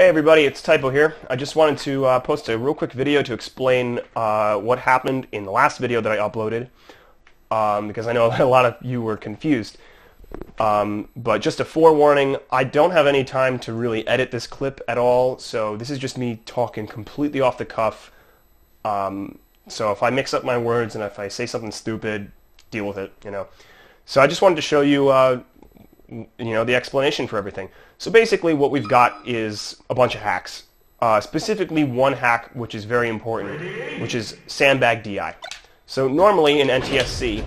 Hey everybody, it's Typo here. I just wanted to post a real quick video to explain what happened in the last video that I uploaded, because I know that a lot of you were confused. But just a forewarning, I don't have any time to really edit this clip at all, so this is just me talking completely off the cuff. So if I mix up my words and if I say something stupid, deal with it, you know. So I just wanted to show you the explanation for everything. So basically what we've got is a bunch of hacks. Specifically one hack which is very important, which is Sandbag DI. So normally in NTSC,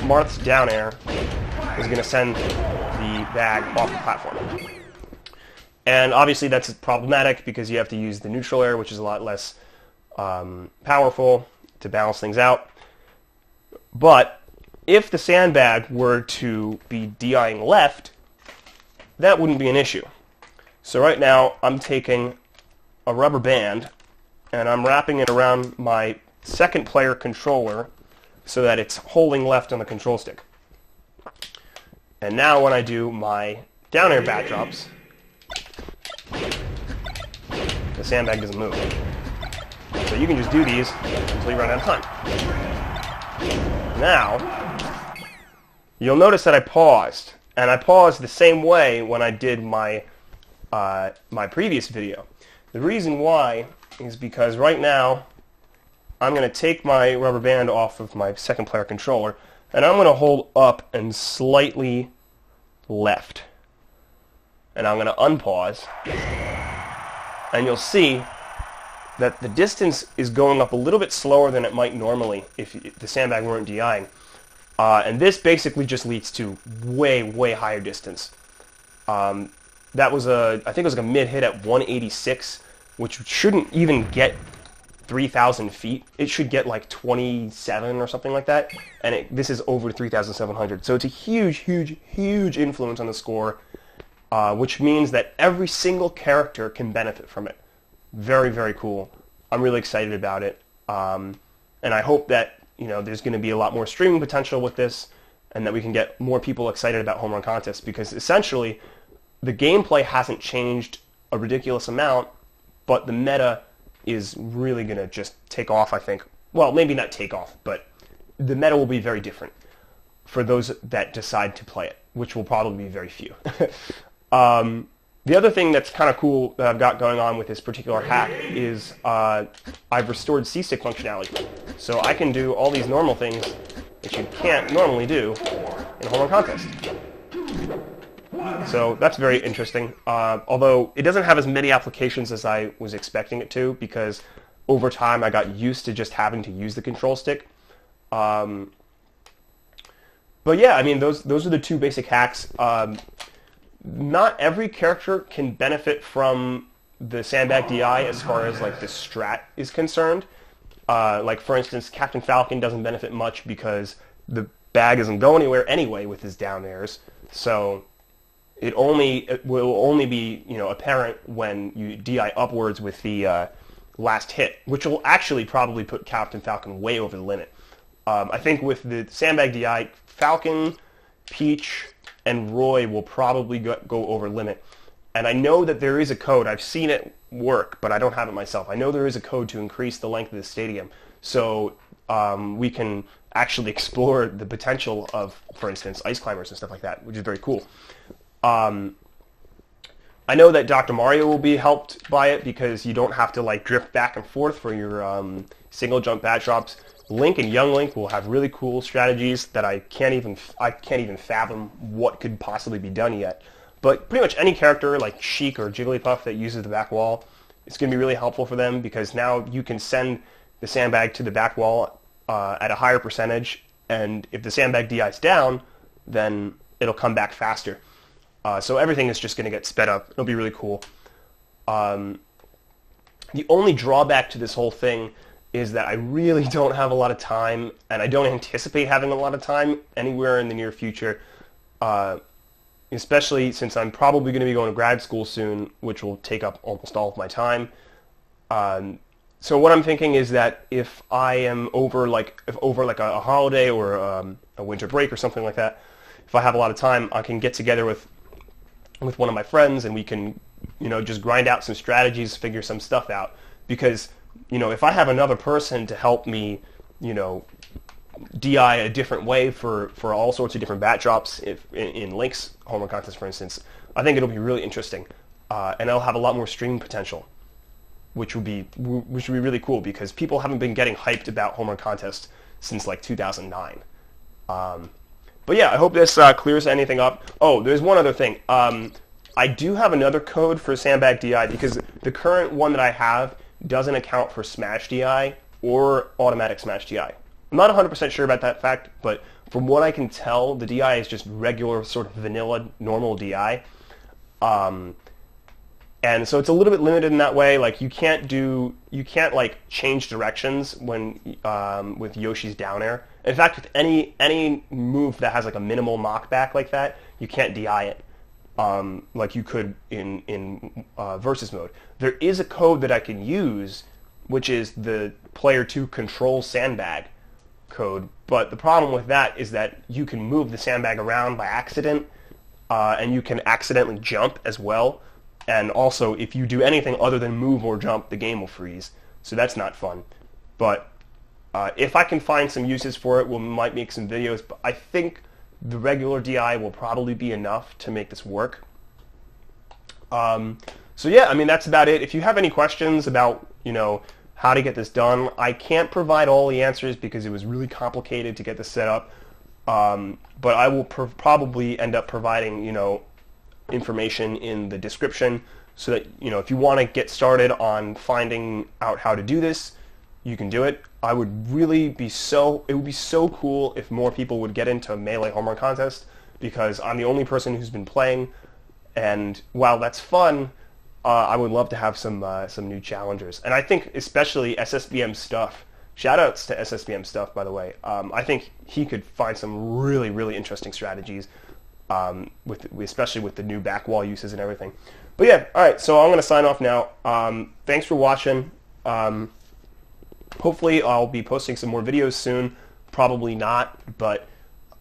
Marth's down air is going to send the bag off the platform. And obviously that's problematic because you have to use the neutral air, which is a lot less powerful to balance things out. But if the sandbag were to be DIing left, that wouldn't be an issue. So right now I'm taking a rubber band and I'm wrapping it around my second player controller so that it's holding left on the control stick. And now when I do my down air bat drops, the sandbag doesn't move. So you can just do these until you run out of time. Now, you'll notice that I paused. And I paused the same way when I did my my previous video. The reason why is because right now I'm going to take my rubber band off of my second player controller and I'm going to hold up and slightly left. And I'm going to unpause. And you'll see that the distance is going up a little bit slower than it might normally if the sandbag weren't DIing. And this basically just leads to way higher distance. That was I think it was like a mid hit at 186, which shouldn't even get 3,000 feet. It should get like 27 or something like that. And this is over 3,700. So it's a huge influence on the score, which means that every single character can benefit from it. Very cool. I'm really excited about it. And I hope that there's going to be a lot more streaming potential with this and that we can get more people excited about home run contests, because essentially the gameplay hasn't changed a ridiculous amount, but the meta is really going to just take off, I think. Well, maybe not take off, but the meta will be very different for those that decide to play it, which will probably be very few. The other thing that's kind of cool that I've got going on with this particular hack is I've restored C-stick functionality. So I can do all these normal things that you can't normally do in a home run contest. So that's very interesting, although it doesn't have as many applications as I was expecting it to, because over time I got used to just having to use the control stick. But yeah, I mean, those are the two basic hacks. Not every character can benefit from the sandbag DI as far as like the strat is concerned. Like for instance, Captain Falcon doesn't benefit much because the bag doesn't go anywhere anyway with his down airs. So it will only be apparent when you DI upwards with the last hit, which will actually probably put Captain Falcon way over the limit. I think with the sandbag DI, Falcon, Peach, and Roy will probably go over limit. And I know that there is a code. I've seen it work, but I don't have it myself. I know there is a code to increase the length of the stadium. So we can actually explore the potential of, for instance, ice climbers and stuff like that, which is very cool. I know that Dr. Mario will be helped by it because you don't have to like drift back and forth for your single jump bat drops. Link and Young Link will have really cool strategies that I can't even fathom what could possibly be done yet. But pretty much any character like Sheik or Jigglypuff that uses the back wall, it's going to be really helpful for them because now you can send the sandbag to the back wall at a higher percentage, and if the sandbag DI's down, then it'll come back faster. So everything is just going to get sped up. It'll be really cool. The only drawback to this whole thing is that I really don't have a lot of time, and I don't anticipate having a lot of time anywhere in the near future, especially since I'm probably going to be going to grad school soon, which will take up almost all of my time. So what I'm thinking is that if I am over a holiday or a winter break or something like that, if I have a lot of time, I can get together with one of my friends and we can just grind out some strategies, figure some stuff out. Because, if I have another person to help me, DI a different way for all sorts of different bat drops in Link's home run contest, for instance, I think it'll be really interesting. And it'll have a lot more streaming potential, which would be really cool because people haven't been getting hyped about home run contests since like 2009. But yeah, I hope this clears anything up. Oh, there's one other thing. I do have another code for Sandbag DI because the current one that I have doesn't account for Smash DI or automatic Smash DI. I'm not 100% sure about that fact, but from what I can tell, the DI is just regular sort of vanilla normal DI. And so it's a little bit limited in that way. Like you can't like change directions when with Yoshi's down air. In fact, with any move that has like a minimal knockback like that, you can't DI it like you could in versus mode. There is a code that I can use, which is the player 2 control Sandbag code. But the problem with that is that you can move the Sandbag around by accident, and you can accidentally jump as well. And also, if you do anything other than move or jump, the game will freeze. So that's not fun. But if I can find some uses for it, we might make some videos. But I think the regular DI will probably be enough to make this work. So yeah, I mean, that's about it. If you have any questions about, how to get this done, I can't provide all the answers because it was really complicated to get this set up. But I will probably end up providing, information in the description so that, if you want to get started on finding out how to do this, you can do it. It would be so cool if more people would get into Melee home run contest because I'm the only person who's been playing, and while that's fun, I would love to have some new challengers. And I think especially SSBM Stuff, shoutouts to SSBM Stuff, by the way, I think he could find some really, really interesting strategies, especially with the new back wall uses and everything. But yeah, alright, so I'm going to sign off now. Thanks for watching. Hopefully I'll be posting some more videos soon. Probably not, but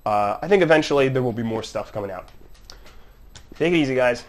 I think eventually there will be more stuff coming out. Take it easy, guys.